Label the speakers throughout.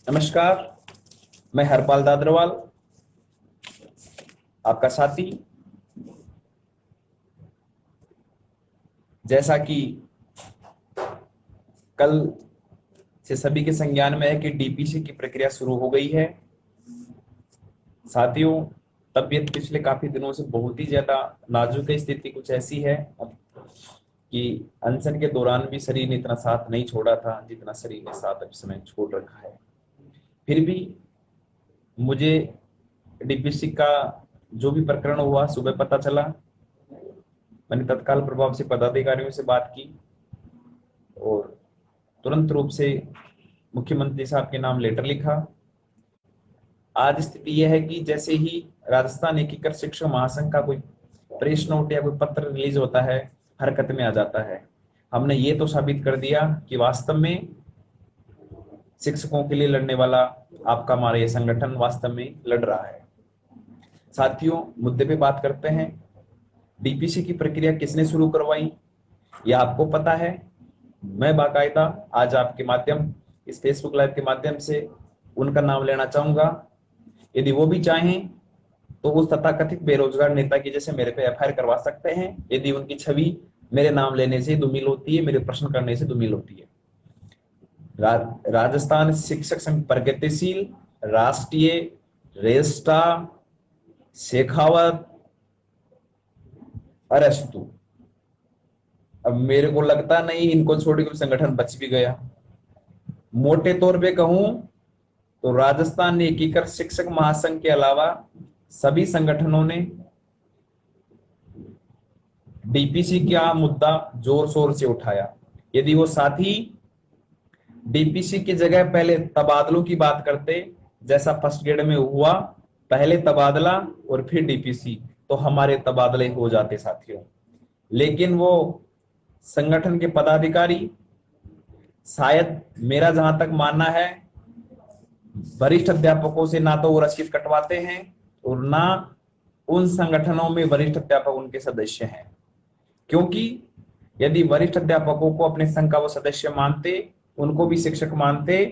Speaker 1: नमस्कार। मैं हरपाल दादरवाल, आपका साथी। जैसा कि कल से सभी के संज्ञान में है कि डीपीसी की प्रक्रिया शुरू हो गई है। साथियों, तबीयत पिछले काफी दिनों से बहुत ही ज्यादा नाजुक है। स्थिति कुछ ऐसी है कि अनशन के दौरान भी शरीर ने इतना साथ नहीं छोड़ा था जितना शरीर ने साथ अभी समय छोड़ रखा है। फिर भी मुझे डीपीसी का जो भी प्रकरण हुआ सुबह पता चला। मैंने तत्काल प्रभाव से पदाधिकारियों से बात की और तुरंत रूप से मुख्यमंत्री साहब के नाम लेटर लिखा। आज स्थिति यह है कि जैसे ही राजस्थान एकीकृत शिक्षक महासंघ का कोई प्रेस नोट या कोई पत्र रिलीज होता है, हरकत में आ जाता है। हमने ये तो साबित कर दिया कि वास्तव में शिक्षकों के लिए लड़ने वाला आपका हमारा ये संगठन वास्तव में लड़ रहा है। साथियों, मुद्दे पे बात करते हैं। डीपीसी की प्रक्रिया किसने शुरू करवाई, यह आपको पता है। मैं बाकायदा आज आपके माध्यम, इस फेसबुक लाइव के माध्यम से उनका नाम लेना चाहूंगा। यदि वो भी चाहें तो उस तथाकथित बेरोजगार नेता की जैसे मेरे पे एफआईआर करवा सकते हैं, यदि उनकी छवि मेरे नाम लेने से दुमिल होती है, मेरे प्रश्न करने से दुमिल होती है। राजस्थान शिक्षक संघ प्रगतिशील, राष्ट्रीय, रेस्टा, शेखावत, अरस्तु। अब मेरे को लगता नहीं इनको छोड़ के संगठन बच भी गया। मोटे तौर पे कहूं तो राजस्थान एकीकृत शिक्षक महासंघ के अलावा सभी संगठनों ने डीपीसी का मुद्दा जोर शोर से उठाया। यदि वो साथी डीपीसी की जगह पहले तबादलों की बात करते, जैसा फर्स्ट ग्रेड में हुआ, पहले तबादला और फिर डीपीसी, तो हमारे तबादले हो जाते साथियों। लेकिन वो संगठन के पदाधिकारी, शायद मेरा जहां तक मानना है, वरिष्ठ अध्यापकों से ना तो वो रसीद कटवाते हैं और ना उन संगठनों में वरिष्ठ अध्यापक उनके सदस्य हैं। क्योंकि यदि वरिष्ठ अध्यापकों को अपने संघ का वो सदस्य मानते, उनको भी शिक्षक मानते,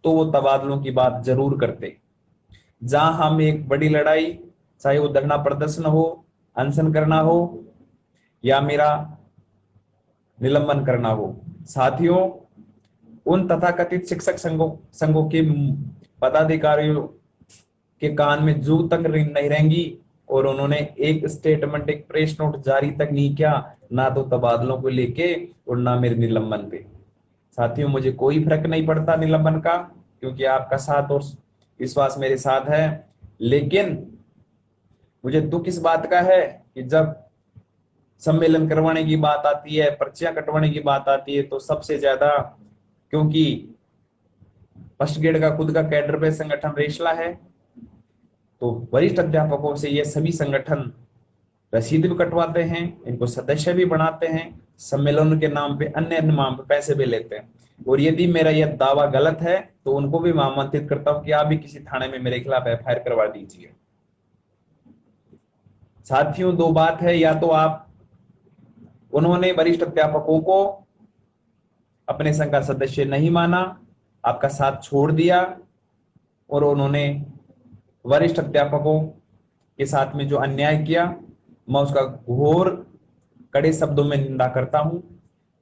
Speaker 1: तो वो तबादलों की बात जरूर करते। जहां हम एक बड़ी लड़ाई, चाहे वो धरना प्रदर्शन हो, अनशन करना हो या मेरा निलंबन करना हो, साथियों, उन तथाकथित शिक्षक संघों के पदाधिकारियों के कान में जू तक नहीं रहेंगी और उन्होंने एक स्टेटमेंट, एक प्रेस नोट जारी तक नहीं किया, ना तो तबादलों को लेके और ना मेरे निलंबन पे। साथियों, मुझे कोई फर्क नहीं पड़ता निलंबन का, क्योंकि आपका साथ और विश्वास मेरे साथ है। लेकिन मुझे दुख इस बात का है कि जब सम्मेलन करवाने की बात आती है, पर्चियां कटवाने की बात आती है, तो सबसे ज्यादा, क्योंकि फर्स्ट ग्रेड का खुद का कैडर पे संगठन रेशला है, तो वरिष्ठ अध्यापकों से ये सभी संगठन रसीद भी कटवाते हैं, इनको सदस्य भी बनाते हैं, सम्मेलन के नाम पे अन्य नाम पे पैसे भी लेते हैं। और यदि मेरा यह दावा गलत है तो उनको भी मैं आमंत्रित करता हूं कि आप भी किसी थाने में मेरे खिलाफ एफआईआर करवा दीजिए। साथियों, दो बात है, या तो आप, उन्होंने वरिष्ठ अध्यापकों को अपने संघ का सदस्य नहीं माना, आपका साथ छोड़ दिया, और उन्होंने वरिष्ठ अध्यापकों के साथ में जो अन्याय किया, मैं उसका घोर कड़े शब्दों में निंदा करता हूं।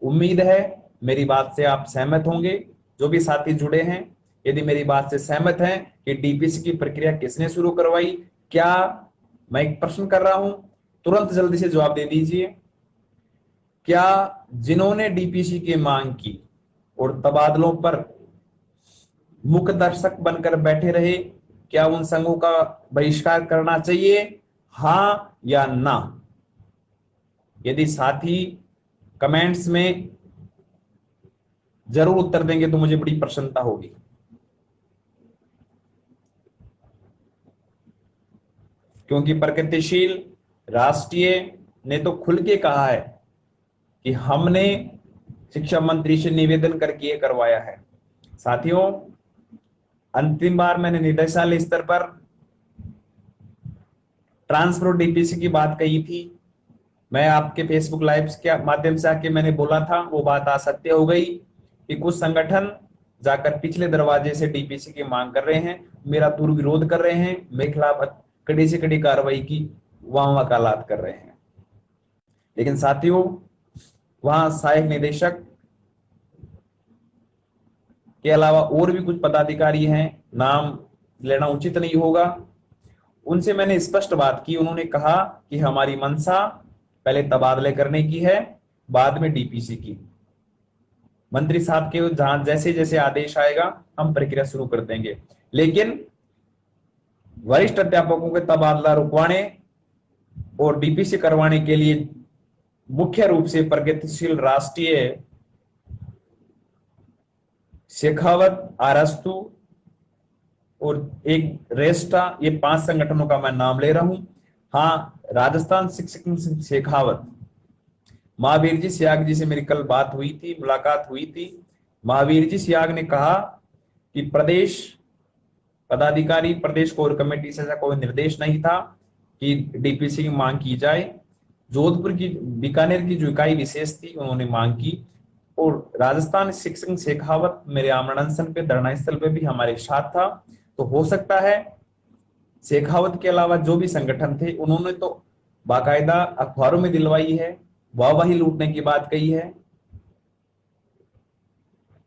Speaker 1: उम्मीद है मेरी बात से आप सहमत होंगे। जो भी साथी जुड़े हैं, यदि मेरी बात से सहमत हैं कि डीपीसी की प्रक्रिया किसने शुरू करवाई, क्या, मैं एक प्रश्न कर रहा हूं, तुरंत जल्दी से जवाब दे दीजिए। क्या जिन्होंने डीपीसी की मांग की और तबादलों पर मुख्य दर्शक बनकर बैठे रहे, क्या उन संघों का बहिष्कार करना चाहिए, हां या ना? यदि साथी कमेंट्स में जरूर उत्तर देंगे तो मुझे बड़ी प्रसन्नता होगी। क्योंकि प्रगतिशील, राष्ट्रीय ने तो खुल के कहा है कि हमने शिक्षा मंत्री से निवेदन करके ये करवाया है। साथियों, अंतिम बार मैंने निदेशालय स्तर पर ट्रांसफर डीपीसी की बात कही थी। मैं आपके फेसबुक लाइव के माध्यम से आके मैंने बोला था, वो बात असत्य हो गई कि कुछ संगठन जाकर पिछले दरवाजे से डीपीसी की मांग कर रहे हैं, मेरा दुर्विरोध कर रहे हैं, मेरे खिलाफ कड़ी से कड़ी कार्रवाई की वहां वकालत कर रहे हैं। लेकिन साथियों, वहां सहायक निदेशक के अलावा और भी कुछ पदाधिकारी हैं, नाम लेना उचित नहीं होगा। उनसे मैंने स्पष्ट बात की, उन्होंने कहा कि हमारी मंशा पहले तबादले करने की है, बाद में डीपीसी की। मंत्री साहब के जहां जैसे जैसे आदेश आएगा हम प्रक्रिया शुरू कर देंगे। लेकिन वरिष्ठ अध्यापकों के तबादला रुकवाने और डीपीसी करवाने के लिए मुख्य रूप से प्रगतिशील राष्ट्रीय, शेखावत, आरस्तु और एक रेस्टा, ये 5 संगठनों का मैं नाम ले रहा हूं। हाँ, राजस्थान शिक्षक संघ शेखावत, महावीर जी सियाग जी से मेरी कल बात हुई थी, मुलाकात हुई थी। महावीर जी सियाग ने कहा कि प्रदेश पदाधिकारी, प्रदेश कोर कमेटी से ऐसा कोई निर्देश नहीं था कि डीपीसी की मांग की जाए। जोधपुर की, बीकानेर की जो इकाई विशेष थी उन्होंने मांग की, और राजस्थान शिक्षक शेखावत मेरे आमरण अनशन पे, धरना स्थल पे भी हमारे साथ था। तो हो सकता है शेखावत के अलावा जो भी संगठन थे उन्होंने तो बाकायदा अखबारों में दिलवाई है, वाहवाही लूटने की बात कही है।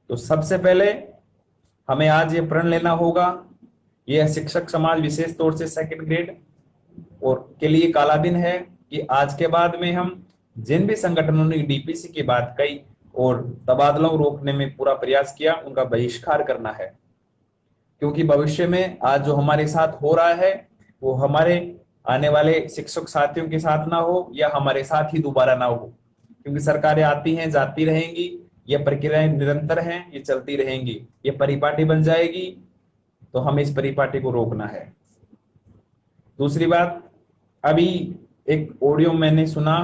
Speaker 1: तो सबसे पहले हमें आज ये प्रण लेना होगा, यह शिक्षक समाज विशेष तौर से सेकंड ग्रेड और के लिए काला दिन है कि आज के बाद में हम जिन भी संगठनों ने डीपीसी की बात कही और तबादलों रोकने में पूरा प्रयास किया, उनका बहिष्कार करना है। क्योंकि भविष्य में आज जो हमारे साथ हो रहा है वो हमारे आने वाले शिक्षक साथियों के साथ ना हो, या हमारे साथ ही दोबारा ना हो। क्योंकि सरकारें आती हैं, जाती रहेंगी, ये प्रक्रियाएं निरंतर हैं, ये चलती रहेंगी, ये परिपाटी बन जाएगी। तो हमें इस परिपाटी को रोकना है। दूसरी बात, अभी एक ऑडियो मैंने सुना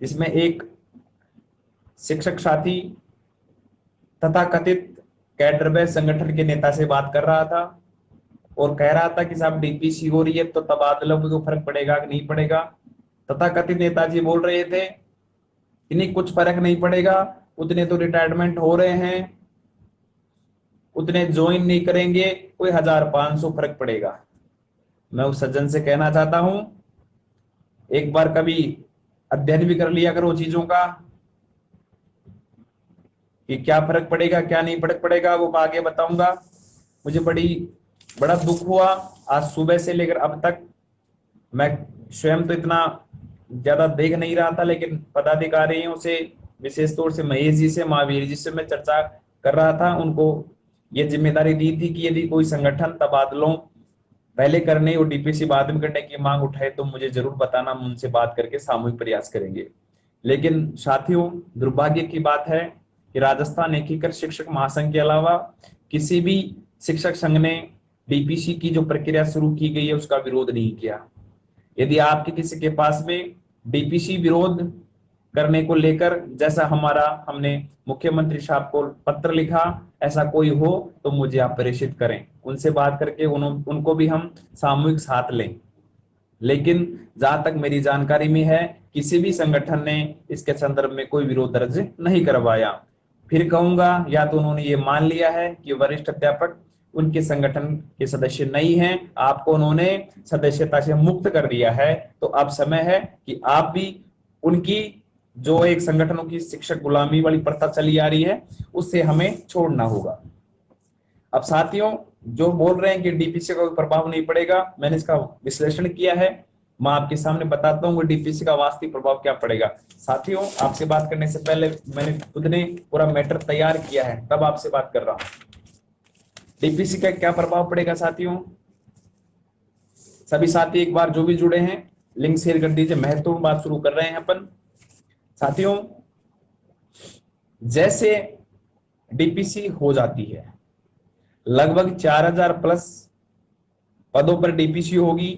Speaker 1: जिसमें एक शिक्षक साथी तथाकथित कैडर बेस संगठन के नेता से बात कर रहा था और कह रहा था कि साहब डीपीसी हो रही है तो तबादलों में कोई फर्क पड़ेगा कि नहीं पड़ेगा। तथाकथित नेताजी बोल रहे थे कि नहीं, कुछ फर्क नहीं पड़ेगा, उतने तो रिटायरमेंट हो रहे हैं, उतने ज्वाइन नहीं करेंगे, कोई 1500 फर्क पड़ेगा। मैं उस सज्जन से कहना चाहता हूं, एक बार कभी अध्ययन भी कर लिया करो चीजों का कि क्या फर्क पड़ेगा क्या नहीं फर्क पड़ेगा, वो आगे बताऊंगा। मुझे बड़ा दुख हुआ आज सुबह से लेकर अब तक। मैं स्वयं तो इतना ज्यादा देख नहीं रहा था, लेकिन पदाधिकारियों से, विशेष तौर से महेश जी से, महावीर जी से मैं चर्चा कर रहा था। उनको ये जिम्मेदारी दी थी कि यदि कोई संगठन तबादलों पहले करने और डीपीसी बाद में करने की मांग उठाए तो मुझे जरूर बताना, हम उनसे बात करके सामूहिक प्रयास करेंगे। लेकिन साथियों, दुर्भाग्य की बात है कि राजस्थान एकीकृत शिक्षक महासंघ के अलावा किसी भी शिक्षक संघ ने डीपीसी की जो प्रक्रिया शुरू की गई है उसका विरोध नहीं किया। यदि आपके किसी के पास में डीपीसी विरोध करने को लेकर, जैसा हमने मुख्यमंत्री साहब को पत्र लिखा, ऐसा कोई हो तो मुझे आप प्रेषित करें, उनसे बात करके उनको भी हम सामूहिक साथ लें। लेकिन जहां तक मेरी जानकारी में है, किसी भी संगठन ने इसके संदर्भ में कोई विरोध दर्ज नहीं करवाया। फिर कहूंगा, या तो उन्होंने ये मान लिया है कि वरिष्ठ अध्यापक उनके संगठन के सदस्य नहीं हैं, आपको उन्होंने सदस्यता से मुक्त कर दिया है, तो अब समय है कि आप भी उनकी जो एक संगठनों की शिक्षक गुलामी वाली प्रथा चली आ रही है उससे हमें छोड़ना होगा। अब साथियों, जो बोल रहे हैं कि डीपीसी का कोई प्रभाव नहीं पड़ेगा, मैंने इसका विश्लेषण किया है, मैं आपके सामने बताता हूँ डीपीसी का वास्तविक प्रभाव क्या पड़ेगा। साथियों, आपसे बात करने से पहले मैंने खुद ने पूरा मैटर तैयार किया है, तब आपसे बात कर रहा हूं। डीपीसी का क्या प्रभाव पड़ेगा साथियों? सभी साथी एक बार जो भी जुड़े हैं लिंक शेयर कर दीजिए, महत्वपूर्ण बात शुरू कर रहे हैं अपन। साथियों, जैसे डीपीसी हो जाती है, लगभग 4000 प्लस पदों पर डीपीसी होगी।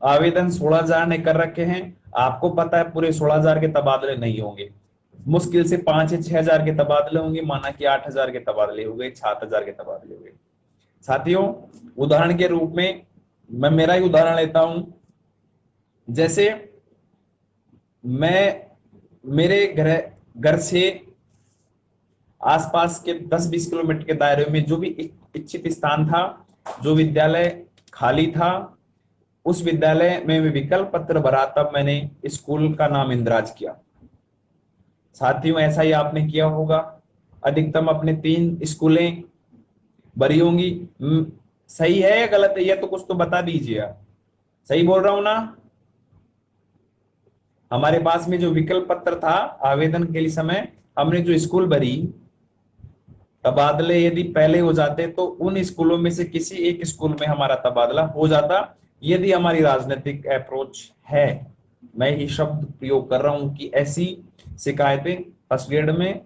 Speaker 1: आवेदन 16000 ने कर रखे हैं। आपको पता है पूरे 16000 के तबादले नहीं होंगे, मुश्किल से 5 या 6000 के तबादले होंगे, माना कि 8000 के तबादले हो गए, 7000 के तबादले हो गए। साथियों, उदाहरण के रूप में मैं मेरा ही उदाहरण लेता हूं। जैसे मैं मेरे घर से आसपास के 10-20 किलोमीटर के दायरे में जो भी इच्छित स्थान था, जो विद्यालय खाली था, उस विद्यालय में विकल्प पत्र भरा, तब मैंने स्कूल का नाम इंद्राज किया। साथियों ऐसा ही आपने किया होगा, अधिकतम अपने 3 स्कूलें भरी होंगी। सही है या गलत है, ये तो कुछ तो बता दीजिए आप। सही बोल रहा हूं ना? हमारे पास में जो विकल्प पत्र था आवेदन के लिए समय, हमने जो स्कूल भरी, तबादले यदि पहले हो जाते तो उन स्कूलों में से किसी एक स्कूल में हमारा तबादला हो जाता। यदि हमारी राजनीतिक अप्रोच है, मैं ही शब्द प्रयोग कर रहा हूं कि ऐसी शिकायतें फर्स्ट ग्रेड में,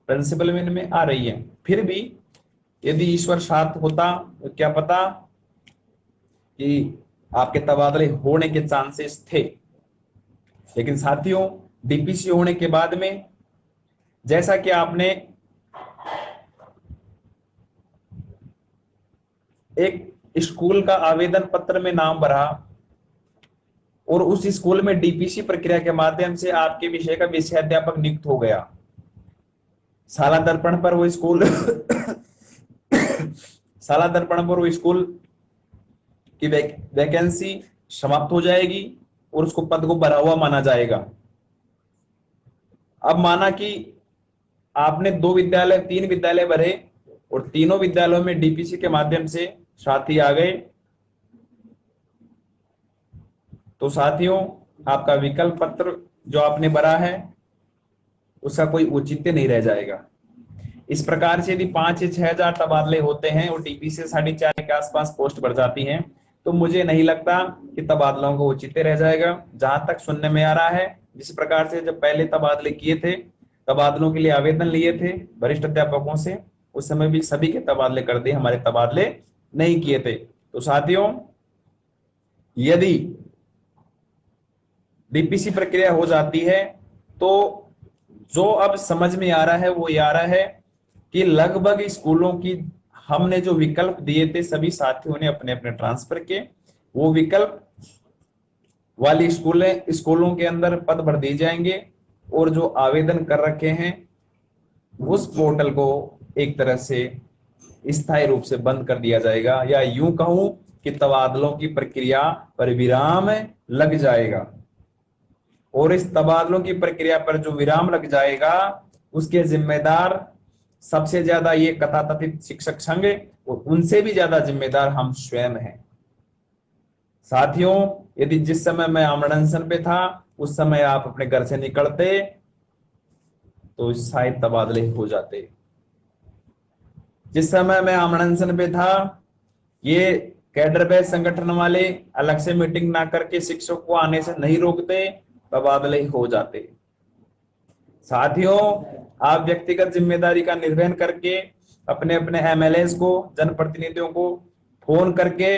Speaker 1: प्रिंसिपल में आ रही है, फिर भी यदि ईश्वर साथ होता तो क्या पता कि आपके तबादले होने के चांसेस थे। लेकिन साथियों, डीपीसी होने के बाद में, जैसा कि आपने एक स्कूल का आवेदन पत्र में नाम भरा और उस स्कूल में डीपीसी प्रक्रिया के माध्यम से आपके विषय का विषयाध्यापक नियुक्त हो गया, साला दर्पण पर वो स्कूल साला दर्पण पर वो स्कूल की वैकेंसी समाप्त हो जाएगी और उसको पद को भरा हुआ माना जाएगा। अब माना कि आपने 2 विद्यालय 3 विद्यालय भरे और तीनों विद्यालयों में डीपीसी के माध्यम से साथी आ गए, तो साथियों आपका विकल्प पत्र जो आपने भरा है उसका कोई औचित्य नहीं रह जाएगा। इस प्रकार से यदि 5 या 6 हजार तबादले होते हैं और डीपीसी 4.5 के आसपास पोस्ट बढ़ जाती हैं, तो मुझे नहीं लगता कि तबादलों को औचित्य रह जाएगा। जहां तक सुनने में आ रहा है, जिस प्रकार से जब पहले तबादले किए थे, तबादलों के लिए आवेदन लिए थे वरिष्ठ अध्यापकों से, उस समय भी सभी के तबादले कर दिए, हमारे तबादले नहीं किए थे। तो साथियों, यदि डीपीसी प्रक्रिया हो जाती है तो जो अब समझ में आ रहा है वो ये आ रहा है कि लगभग स्कूलों की हमने जो विकल्प दिए थे सभी साथियों ने अपने अपने ट्रांसफर किए। वो विकल्प वाली स्कूलों के अंदर पद भर दिए जाएंगे और जो आवेदन कर रखे हैं उस पोर्टल को एक तरह से स्थायी रूप से बंद कर दिया जाएगा, या यूं कहूं कि तबादलों की प्रक्रिया पर विराम लग जाएगा। और इस तबादलों की प्रक्रिया पर जो विराम लग जाएगा उसके जिम्मेदार सबसे ज्यादा ये कथाकथित शिक्षक संघ और उनसे भी ज्यादा जिम्मेदार हम स्वयं हैं। साथियों, यदि जिस समय मैं अनशन पे था उस समय आप अपने घर से निकलते तो शायद तबादले हो जाते। जिस समय मैं अनशन पे था, ये कैडर बेस संगठन वाले अलग से मीटिंग ना करके शिक्षक को आने से नहीं रोकते, तबादले हो जाते। साथियों, आप व्यक्तिगत जिम्मेदारी का निर्वहन करके अपने अपने एमएलएस को, जनप्रतिनिधियों को फोन करके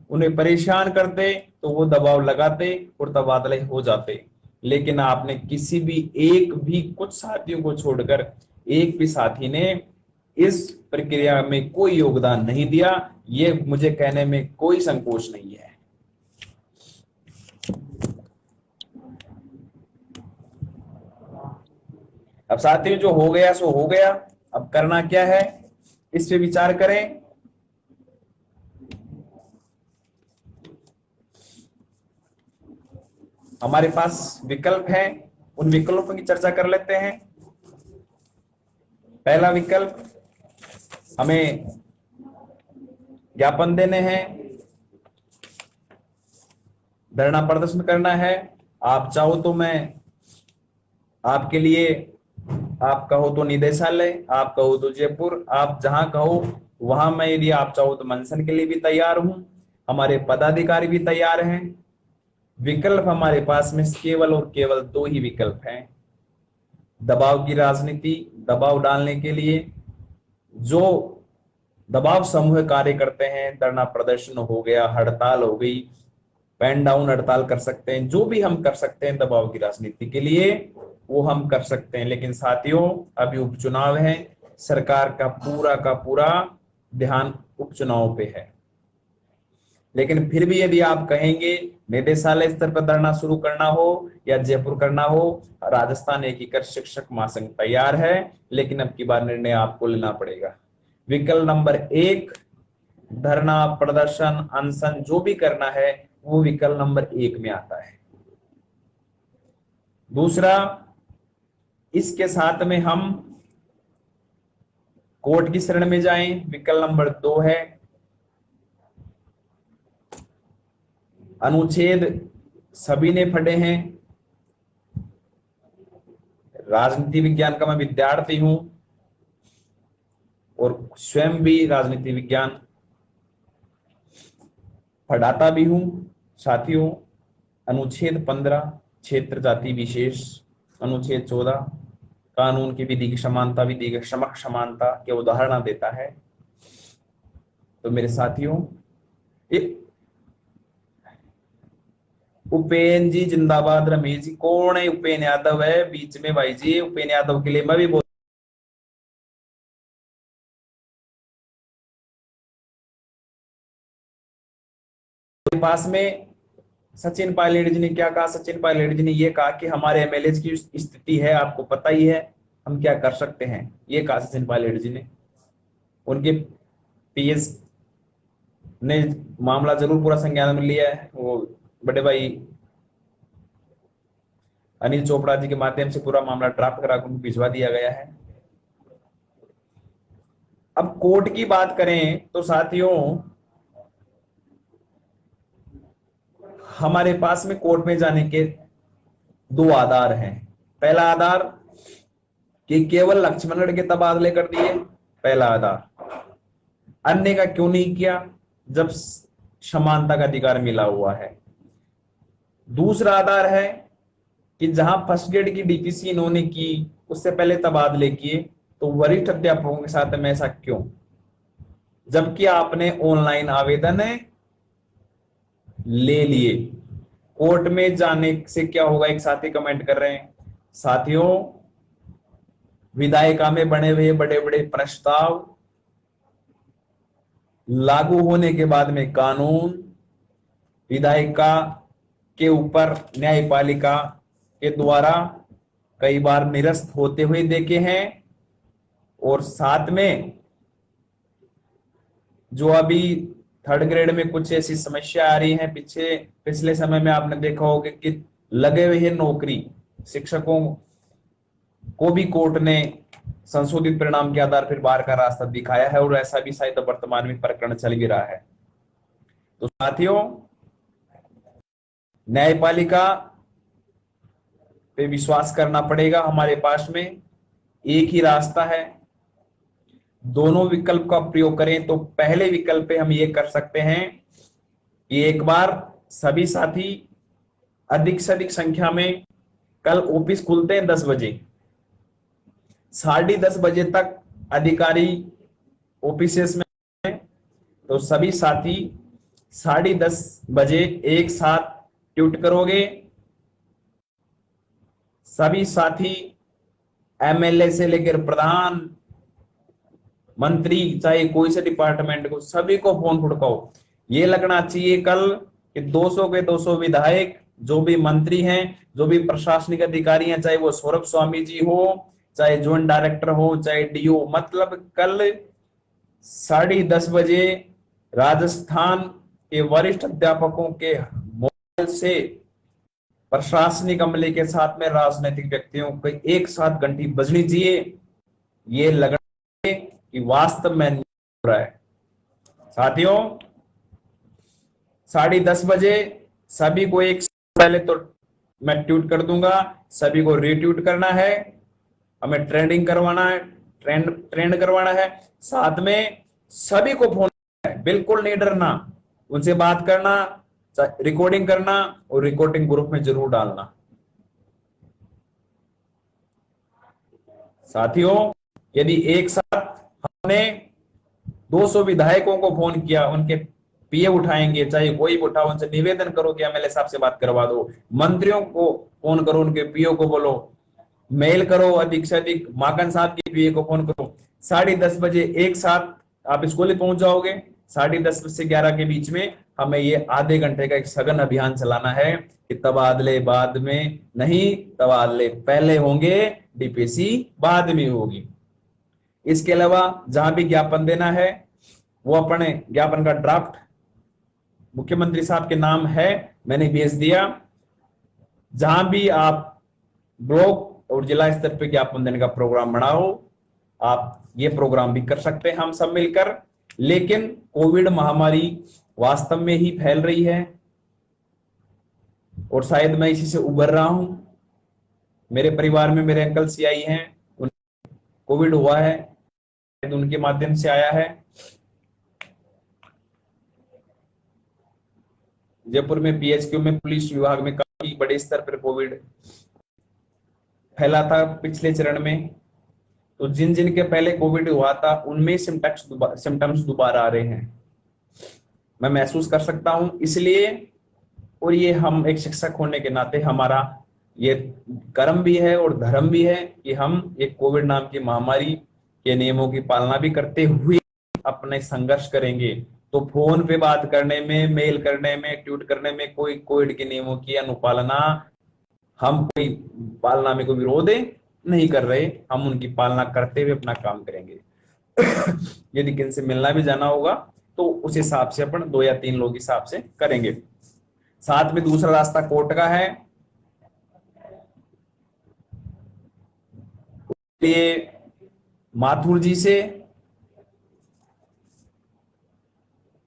Speaker 1: उन्हें परेशान करते तो वो दबाव लगाते और तबादले हो जाते। लेकिन आपने किसी भी एक भी कुछ साथियों को छोड़कर एक भी साथी ने इस प्रक्रिया में कोई योगदान नहीं दिया, ये मुझे कहने में कोई संकोच नहीं है। अब साथियों, जो हो गया सो हो गया, अब करना क्या है इस पे विचार करें। हमारे पास विकल्प हैं, उन विकल्पों की चर्चा कर लेते हैं। पहला विकल्प, हमें ज्ञापन देने हैं, धरना प्रदर्शन करना है। आप चाहो तो मैं आपके लिए, आप कहो तो निदेशालय, आप कहो तो जयपुर, आप जहां कहो वहां मैं, यदि आप चाहो तो मंथन के लिए भी तैयार हूं। हमारे पदाधिकारी भी तैयार हैं। विकल्प हमारे पास में केवल और केवल 2 ही विकल्प हैं। दबाव की राजनीति, दबाव डालने के लिए जो दबाव समूह कार्य करते हैं, धरना प्रदर्शन हो गया, हड़ताल हो गई, पेन डाउन हड़ताल कर सकते हैं, जो भी हम कर सकते हैं दबाव की राजनीति के लिए वो हम कर सकते हैं। लेकिन साथियों, अभी उपचुनाव है, सरकार का पूरा ध्यान उपचुनाव पे है। लेकिन फिर भी यदि आप कहेंगे निदेशालय स्तर पर धरना शुरू करना हो या जयपुर करना हो, राजस्थान एकीकृत शिक्षक महासंघ तैयार है, लेकिन अब की बार निर्णय आपको लेना पड़ेगा। विकल्प नंबर 1, धरना, प्रदर्शन, अनशन जो भी करना है वो विकल्प नंबर 1 में आता है। दूसरा, इसके साथ में हम कोर्ट की शरण में जाएं, विकल्प नंबर 2 है। अनुच्छेद सभी ने पढ़े हैं, राजनीति विज्ञान का मैं विद्यार्थी हूं और स्वयं भी राजनीति विज्ञान पढ़ाता भी हूं। साथियों, अनुच्छेद 15 क्षेत्र जाति विशेष, अनुच्छेद 14 कानून की विधि की समानता, विधि की समक्ष समानता के उदाहरण देता है। तो मेरे साथियों, उपेन जी जिंदाबाद। रमेश जी, कौन है उपेन यादव? है बीच में भाई जी, उपेन यादव के लिए मैं भी पास में सचिन पायलट जी ने क्या कहा? सचिन पायलट जी ने ये कहा कि हमारे एमएलए की स्थिति है, आपको पता ही है, हम क्या कर सकते हैं, ये कहा सचिन पायलट जी ने। उनके पीएस ने मामला जरूर पूरा संज्ञान में लिया है, वो बड़े भाई अनिल चोपड़ा जी के माध्यम से पूरा मामला ड्राफ्ट करा उनको भिजवा दिया गया है। अब कोर्ट की बात करें तो साथियों, हमारे पास में कोर्ट में जाने के 2 आधार हैं। पहला आधार कि केवल लक्ष्मणगढ़ के तबादले कर दिए, पहला आधार। अन्य का क्यों नहीं किया जब समानता का अधिकार मिला हुआ है। दूसरा आधार है कि जहां फर्स्ट ग्रेड की डीपीसी इन्होंने की, उससे पहले तबादले किए, तो वरिष्ठ अध्यापकों के साथ में ऐसा क्यों, जबकि आपने ऑनलाइन आवेदन ले लिए। कोर्ट में जाने से क्या होगा? एक साथी कमेंट कर रहे हैं, साथियों विधायिका में बने हुए बड़े बड़े प्रस्ताव लागू होने के बाद में कानून विधायिका के ऊपर न्यायपालिका के द्वारा कई बार निरस्त होते हुए देखे हैं। और साथ में जो अभी 3rd ग्रेड में कुछ ऐसी समस्या आ रही है, पिछले समय में आपने देखा होगा कि लगे हुए नौकरी शिक्षकों को भी कोर्ट ने संशोधित परिणाम के आधार पर बाहर का रास्ता दिखाया है, और ऐसा भी शायद वर्तमान में प्रकरण चल भी रहा है। तो साथियों, न्यायपालिका पे विश्वास करना पड़ेगा। हमारे पास में एक ही रास्ता है, दोनों विकल्प का प्रयोग करें तो पहले विकल्प पे हम ये कर सकते हैं कि एक बार सभी साथी अधिक से अधिक संख्या में, कल ऑफिस खुलते हैं 10 बजे, 10:30 बजे तक अधिकारी ऑफिसेस में, तो सभी साथी 10:30 बजे एक साथ ट्यूट करोगे। सभी साथी एमएलए से लेकर प्रधान मंत्री, चाहे कोई से डिपार्टमेंट को, सभी को फोन फुड़काओ। ये लगना चाहिए कल कि 200 के 200 विधायक, जो भी मंत्री हैं, जो भी प्रशासनिक अधिकारी हैं, चाहे वो सौरभ स्वामी जी हो, चाहे ज्वाइंट डायरेक्टर हो, चाहे डीओ, मतलब कल 10:30 बजे राजस्थान के वरिष्ठ अध्यापकों के मोबाइल से प्रशासनिक अमले के साथ में राजनीतिक व्यक्तियों को एक साथ घंटी बजनी चाहिए। ये लगना कि वास्तव में नहीं हो रहा है। साथियों, 10:30 बजे सभी को एक पहले तो मैं ट्वीट कर दूंगा, सभी को रीट्वीट करना है, हमें ट्रेंडिंग करवाना है, ट्रेंड करवाना है। साथ में सभी को फोन है, बिल्कुल नहीं डरना, उनसे बात करना, रिकॉर्डिंग करना और रिकॉर्डिंग ग्रुप में जरूर डालना। साथियों, यदि एक साथ हमने 200 विधायकों को फोन किया, उनके पीए उठाएंगे, चाहे कोई भी उठाओ, उनसे निवेदन करो कि एमएलए साहब से बात करवा दो। मंत्रियों को फोन करो, उनके पीओ को बोलो, मेल करो, अधिक से अधिक माकन साहब के पीए को फोन करो। 10:30 बजे एक साथ आप स्कूल पहुंच जाओगे, 10:30 से 11 के बीच में हमें ये आधे घंटे का एक सघन अभियान चलाना है कि तबादले बाद में नहीं, तबादले पहले होंगे, डीपीसी बाद में होगी। इसके अलावा जहां भी ज्ञापन देना है वो अपने ज्ञापन का ड्राफ्ट मुख्यमंत्री साहब के नाम है, मैंने भेज दिया। जहां भी आप ब्लॉक और जिला स्तर पर ज्ञापन देने का प्रोग्राम बनाओ, आप ये प्रोग्राम भी कर सकते हैं हम सब मिलकर। लेकिन कोविड महामारी वास्तव में ही फैल रही है और शायद मैं इसी से उबर रहा हूं। मेरे परिवार में मेरे अंकल सीआई हैं, कोविड हुआ है, उनके माध्यम से आया है। जयपुर में पीएचक्यू में पुलिस विभाग में काफी बड़े स्तर पर कोविड फैला था पिछले चरण में। तो जिन जिन के पहले कोविड हुआ था उनमें सिम्टम्स दोबारा आ रहे हैं, मैं महसूस कर सकता हूं। इसलिए और ये हम एक शिक्षक होने के नाते हमारा ये कर्म भी है और धर्म भी है कि हम एक कोविड नाम की महामारी के नियमों की पालना भी करते हुए अपने संघर्ष करेंगे। तो फोन पे बात करने में, मेल करने में, ट्वीट करने में कोई कोविड के नियमों की अनुपालना, हम कोई पालना में कोई विरोध नहीं कर रहे, हम उनकी पालना करते हुए अपना काम करेंगे। यदि किसी से मिलना भी जाना होगा तो उस हिसाब से अपन 2 या 3 लोग हिसाब से करेंगे। साथ में दूसरा रास्ता कोर्ट का है, ये माथुर जी से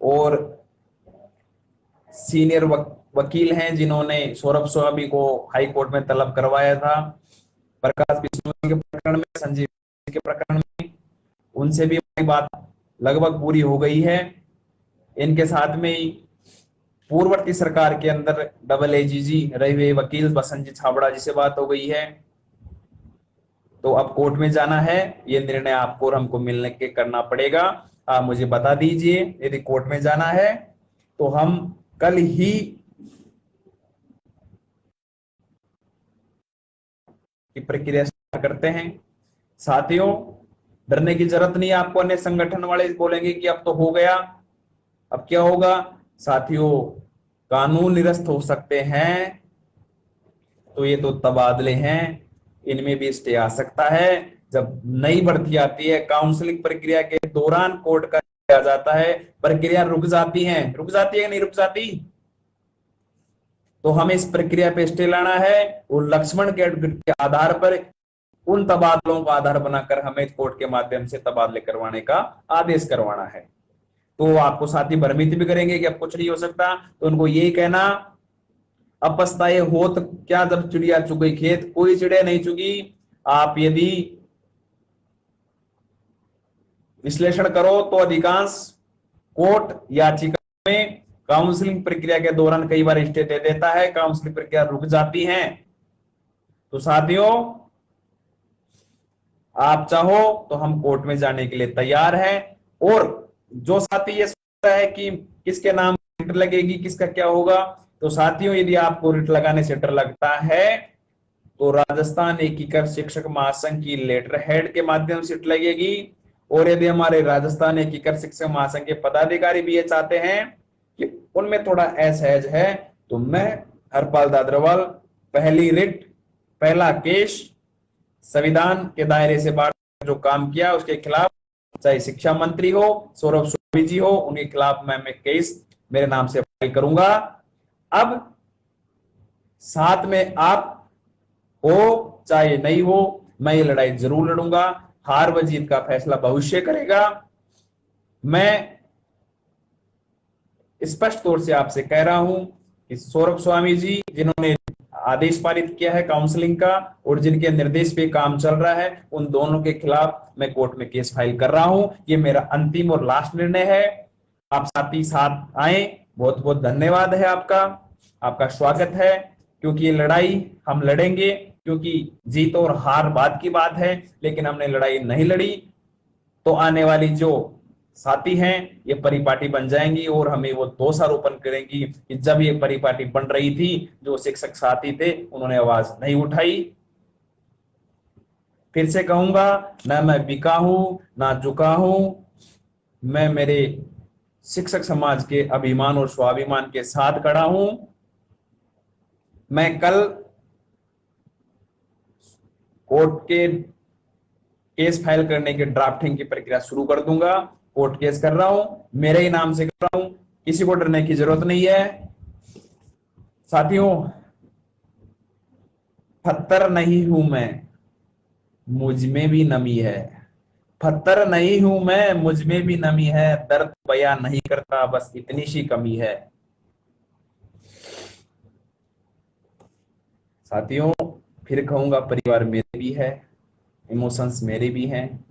Speaker 1: और सीनियर वकील हैं जिन्होंने सौरभ स्वामी को हाई कोर्ट में तलब करवाया था प्रकाश बिश्नोई के प्रकरण में, संजीव के प्रकरण में, उनसे भी हमारी बात लगभग पूरी हो गई है। इनके साथ में ही पूर्ववर्ती सरकार के अंदर डबल एजीजी रहे हुए वकील बसंत छाबड़ा जी से बात हो गई है। तो अब कोर्ट में जाना है, ये निर्णय आपको और हमको मिलने के करना पड़ेगा। आप मुझे बता दीजिए यदि कोर्ट में जाना है तो हम कल ही की प्रक्रिया करते हैं। साथियों, डरने की जरूरत नहीं है आपको। अन्य संगठन वाले बोलेंगे कि अब तो हो गया, अब क्या होगा? साथियों, कानून निरस्त हो सकते हैं, तो ये तो तबादले हैं, इनमें भी स्टे आ सकता है। जब नई भर्ती आती है, काउंसलिंग प्रक्रिया के दौरान कोर्ट का आ जाता है, प्रक्रिया रुक जाती है कि नहीं रुक जाती? तो हमें इस प्रक्रिया पे स्टे लाना है और लक्ष्मण के आधार पर उन तबादलों को आधार बनाकर हमें कोर्ट के माध्यम से तबादले करवाने का आदेश करवाना है। तो आपको साथी भ्रमित भी करेंगे कि अब कुछ नहीं हो सकता, तो उनको यही कहना, अब पछताए हो तो क्या, जब चिड़िया चुग गई खेत, कोई चिड़िया नहीं चुगी। आप यदि विश्लेषण करो तो अधिकांश कोर्ट याचिका में काउंसलिंग प्रक्रिया के दौरान कई बार स्टे दे देता है, काउंसलिंग प्रक्रिया रुक जाती है। तो साथियों, आप चाहो तो हम कोर्ट में जाने के लिए तैयार हैं। और जो साथी ये सोच रहा है कि किसके नाम रिट लगेगी, किसका क्या होगा, तो साथियों यदि आपको रिट लगाने से डर लगता है तो राजस्थान एकीकृत शिक्षक महासंघ की लेटर हेड के माध्यम से रिट लगेगी। और यदि हमारे राजस्थान एकीकृत शिक्षक महासंघ के पदाधिकारी भी ये चाहते हैं कि उनमें थोड़ा असहज है, तो मैं हरपाल दादरवाल पहली रिट, पहला केस संविधान के दायरे से बाहर जो काम किया उसके खिलाफ, चाहे शिक्षा मंत्री हो, सौरभ स्वामी जी हो, उनके खिलाफ मैं केस मेरे नाम से फाइल करूंगा। अब साथ में आप हो चाहे नहीं हो, मैं ये लड़ाई जरूर लड़ूंगा। हार व जीत का फैसला भविष्य करेगा। मैं स्पष्ट तौर से आपसे कह रहा हूं कि सौरभ स्वामी जी जिन्होंने आदेश पारित किया है काउंसलिंग का और जिनके निर्देश पे काम चल रहा है, उन दोनों के खिलाफ मैं कोर्ट में केस फाइल कर रहा हूं। ये मेरा अंतिम और लास्ट निर्णय है। आप साथी साथ आए, बहुत बहुत धन्यवाद है आपका, आपका स्वागत है। क्योंकि ये लड़ाई हम लड़ेंगे, क्योंकि जीत और हार बाद की बात है, लेकिन हमने लड़ाई नहीं लड़ी तो आने वाली जो साथी हैं ये परिपाटी बन जाएंगी और हमें वो दोषारोपण करेंगी कि जब ये परिपाटी बन रही थी जो शिक्षक साथी थे उन्होंने आवाज नहीं उठाई। फिर से कहूंगा, ना मैं बिका हूं ना झुका हूं, मैं मेरे शिक्षक समाज के अभिमान और स्वाभिमान के साथ खड़ा हूं। मैं कल कोर्ट के केस फाइल करने के ड्राफ्टिंग की प्रक्रिया शुरू कर दूंगा। कोर्ट केस कर रहा हूं, मेरे ही नाम से कर रहा हूं, किसी को डरने की जरूरत नहीं है। साथियों, पत्थर नहीं हूं मैं, मुझ में भी नमी है। पत्थर नहीं हूं मैं, मुझ में भी नमी है। दर्द बयां नहीं करता, बस इतनी सी कमी है। साथियों, फिर कहूंगा, परिवार मेरे भी है, इमोशंस मेरे भी हैं।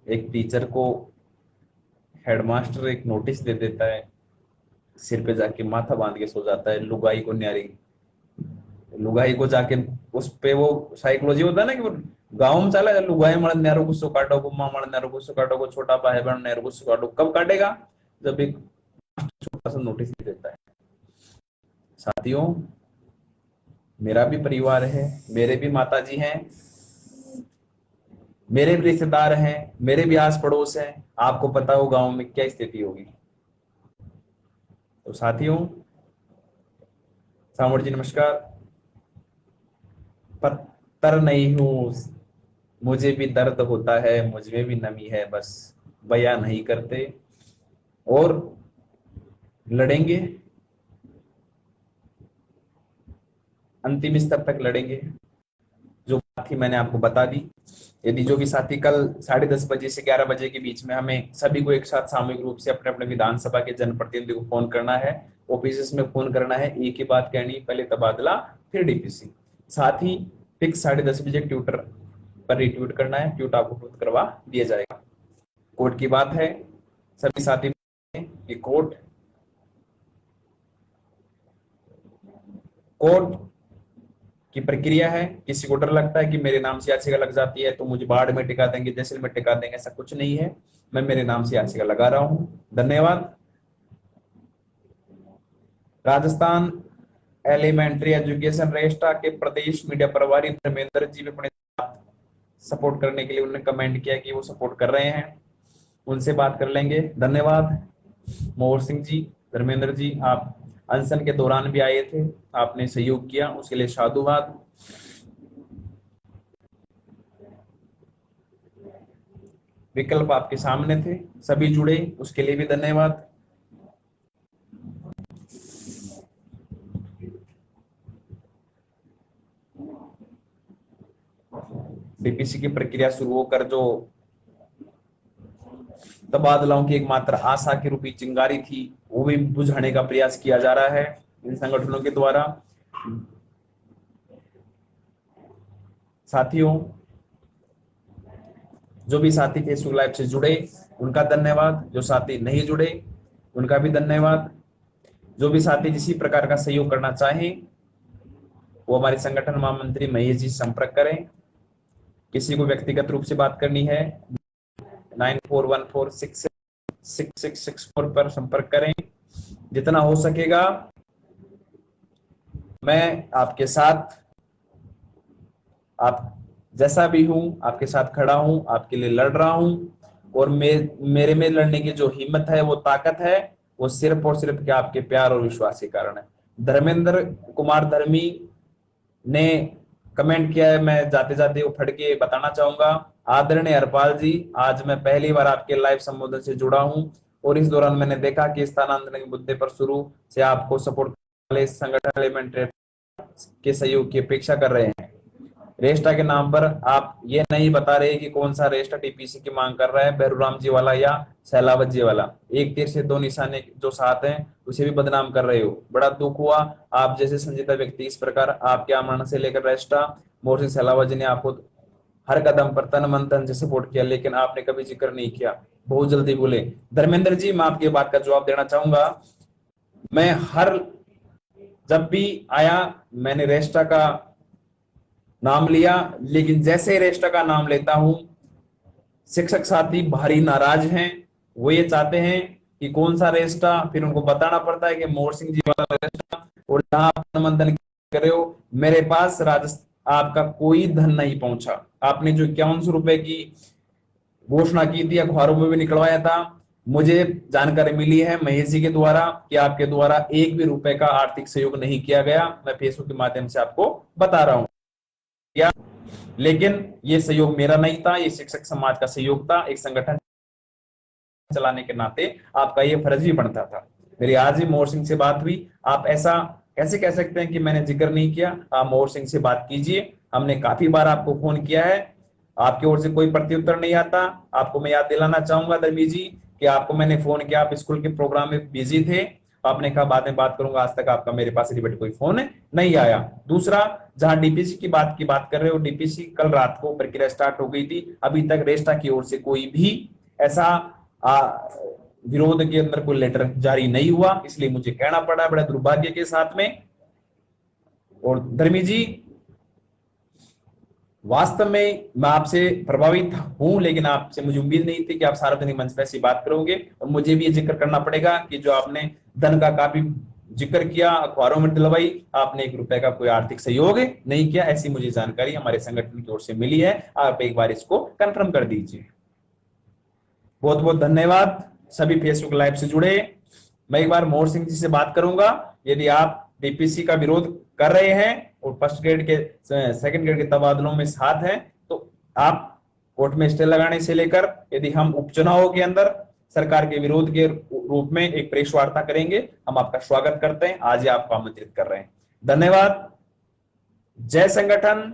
Speaker 1: एक टीचर को हेडमास्टर एक नोटिस दे देता है, सिर पे जाके माथा बांध के सो जाता है। लुगाई को न्यारी, लुगाई को जाके उस पे वो साइकोलॉजी होता है ना कि वो गांव में चला, लुगाई मड़ न्यारो गुस्सो काटो, गुम्मा मड़ न्यारो गुस्सो काटो, को छोटा भाई बहन न्यारो गुस्सो काटो। कब काटेगा? जब एक छोटा सा नोटिस दे देता है। साथियों, मेरा भी परिवार है, मेरे भी माताजी हैं, मेरे भी रिश्तेदार हैं, मेरे भी आस पड़ोस हैं। आपको पता हो गांव में क्या स्थिति होगी। तो साथियों, सामूर जी नमस्कार। पत्थर नहीं हूं, मुझे भी दर्द होता है, मुझ में भी नमी है, बस बयां नहीं करते। और लड़ेंगे, अंतिम स्तर तक लड़ेंगे। जो बात थी मैंने आपको बता दी। यदि जो भी साथी कल 10:30 बजे से 11 बजे के बीच में हमें सभी को एक साथ सामूहिक रूप से अपने अपने विधानसभा के जनप्रतिनिधि को फोन करना है, ऑफिस में फोन करना है, एक ही बात कहनी, पहले तबादला फिर डीपीसी। साथ ही फिक्स 10:30 बजे ट्विटर पर रिट्वीट करना है, ट्वीट आपको उपलब्ध करवा दिया जाएगा। कोर्ट की बात है, सभी साथी कि कोर्ट की प्रक्रिया है। किसी को डर लगता है कि मेरे नाम से याचिका लग जाती है तो मुझे बाढ़ में टिका देंगे, जैसलमेर में टिका देंगे, ऐसा कुछ नहीं है। मैं मेरे नाम से याचिका लगा रहा हूं। धन्यवाद। राजस्थान एलिमेंट्री एजुकेशन रेस्टा के प्रदेश मीडिया प्रभारी धर्मेंद्र जी भी अपने सपोर्ट करने के लिए उन्होंने कमेंट किया कि वो सपोर्ट कर रहे हैं, उनसे बात कर लेंगे। धन्यवाद। मोहर सिंह जी, धर्मेंद्र जी, आप अनशन के दौरान भी आए थे, आपने सहयोग किया, उसके लिए साधुवाद। विकल्प आपके सामने थे, सभी जुड़े, उसके लिए भी धन्यवाद। डीपीसी की प्रक्रिया शुरू होकर जो तबादलाओं की एकमात्र आशा की रूपी चिंगारी थी, वो भी बुझाने का प्रयास किया जा रहा है इन संगठनों के द्वारा। साथियों, जो भी साथी फेसबुक लाइव से जुड़े उनका धन्यवाद, जो साथी नहीं जुड़े उनका भी धन्यवाद। जो भी साथी किसी प्रकार का सहयोग करना चाहें वो हमारे संगठन महामंत्री महेश जी संपर्क करें। किसी को व्यक्तिगत रूप से बात करनी है 9414666664 पर संपर्क करें। जितना हो सकेगा मैं आपके साथ, आप जैसा भी हूं आपके साथ खड़ा हूं, आपके लिए लड़ रहा हूं। और मेरे में लड़ने की जो हिम्मत है, वो ताकत है, वो सिर्फ और सिर्फ क्या आपके प्यार और विश्वास के कारण है। धर्मेंद्र कुमार धर्मी ने कमेंट किया है, मैं जाते जाते वो फट के बताना चाहूंगा। आदरणीय हरपाल जी, आज मैं पहली बार आपके लाइव संबोधन से जुड़ा हूं और इस दौरान मैंने देखा कि स्थानांतरण के मुद्दे पर शुरू से आपको सपोर्ट वाले संगठन एलिमेंट्री के सहयोग की अपेक्षा कर रहे हैं। रेस्टा के नाम पर आप ये नहीं बता रहे कि कौन सा रेस्टा टीपीसी की मांग कर रहा है, बहरूराम जी वाला या सैलावत जी वाला। एक तीर से दो निशाने जो साथ हैं उसे भी बदनाम कर रहे हो। बड़ा दुख हुआ, आप जैसे संजीदा व्यक्ति इस प्रकार आपके आमरण से लेकर रेस्टा मोर्शी सैलावत जी ने आपको हर कदम पर तन मन धन से सपोर्ट किया, लेकिन आपने कभी जिक्र नहीं किया, बहुत जल्दी बोले। धर्मेंद्र जी, मैं आपकी बात का जवाब देना चाहूंगा। मैं जब भी आया मैंने रेस्टा का नाम लिया, लेकिन जैसे ही रेस्टा का नाम लेता हूं शिक्षक साथी भारी नाराज हैं। वो ये चाहते हैं कि कौन सा रेस्टा, फिर उनको बताना पड़ता है कि मोहर सिंह जी वाला रेस्टा। और जहां आप मंथन कर रहे हो, मेरे पास आपका कोई धन नहीं पहुंचा। आपने जो 5100 रुपए की घोषणा की थी, अखबारों में भी निकलवाया था, मुझे जानकारी मिली है महेश जी के द्वारा कि आपके द्वारा एक भी रुपए का आर्थिक सहयोग नहीं किया गया। मैं फेसबुक के माध्यम से आपको बता रहा हूं क्या, लेकिन ये सहयोग मेरा नहीं था, ये शिक्षक समाज का सहयोग था। एक संगठन चलाने के नाते आपका ये फर्ज भी बनता था। मेरी आज भी मोहर सिंह से बात हुई। आप ऐसा कैसे कह सकते हैं कि मैंने जिक्र नहीं किया? आप मोहर सिंह से बात कीजिए, हमने काफी बार आपको फोन किया है, आपकी ओर से कोई प्रत्युत्तर नहीं आता। आपको मैं याद दिलाना चाहूंगा धर्मी जी कि आपको मैंने फोन किया, आप स्कूल के प्रोग्राम में बिजी थे, आपने कहा बाद में बात करूंगा, आज तक आपका मेरे पास रिलेटेड कोई फोन नहीं आया। दूसरा, जहां डीपीसी की बात कर रहे हो, डीपीसी कल रात को प्रक्रिया स्टार्ट हो गई थी, अभी तक रेस्टा की ओर से कोई भी ऐसा विरोध के अंदर कोई लेटर जारी नहीं हुआ, इसलिए मुझे कहना पड़ा बड़े दुर्भाग्य के साथ में। और धर्मी जी, वास्तव में मैं आपसे प्रभावित हूं, लेकिन आपसे मुझे उम्मीद नहीं थी कि आप सार्वजनिक मंच पर ऐसी बात करोगे। और मुझे भी ये जिक्र करना पड़ेगा कि जो आपने धन का काफी जिक्र किया, अखबारों में दिलवाई, आपने एक रुपए का कोई आर्थिक सहयोग नहीं किया, ऐसी मुझे जानकारी हमारे संगठन की ओर से मिली है। आप एक बार इसको कंफर्म कर दीजिए। बहुत बहुत धन्यवाद सभी फेसबुक लाइव से जुड़े। मैं एक बार मोहर सिंह जी से बात करूंगा। यदि आप डीपीसी का विरोध कर रहे हैं और फर्स्ट ग्रेड के सेकंड ग्रेड के तबादलों में साथ हैं, तो आप कोर्ट में स्टे लगाने से लेकर यदि हम उपचुनावों के अंदर सरकार के विरोध के रूप में एक प्रेस वार्ता करेंगे, हम आपका स्वागत करते हैं। आज ही आपको आमंत्रित कर रहे हैं। धन्यवाद। जय संगठन,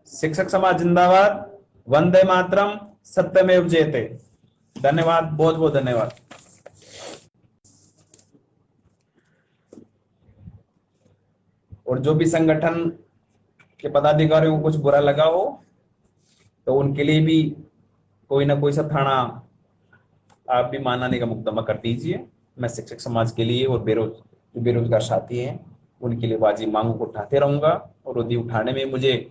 Speaker 1: शिक्षक समाज जिंदाबाद, वंदे मातरम, सत्यमेव जयते। धन्यवाद, बहुत बहुत धन्यवाद। और जो भी संगठन के पदाधिकारियों को कुछ बुरा लगा हो तो उनके लिए भी कोई ना कोई सा थाना आप भी मानहानि का मुकदमा कर दीजिए। मैं शिक्षक समाज के लिए और बेरोजगार साथी हैं उनके लिए वाजिब मांगों को उठाते रहूंगा, और यदि उठाने में मुझे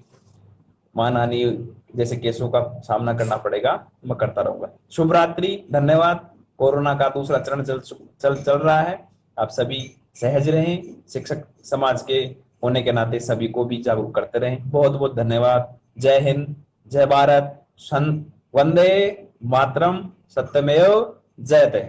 Speaker 1: मानहानि जैसे केसों का सामना करना पड़ेगा मैं करता रहूंगा। शुभ रात्रि, धन्यवाद। कोरोना का दूसरा चरण चल रहा है, आप सभी सहज रहें, शिक्षक समाज के होने के नाते सभी को भी जागरूक करते रहें। बहुत बहुत धन्यवाद। जय हिंद, जय भारत, वंदे मातरम, सत्यमेव जयते।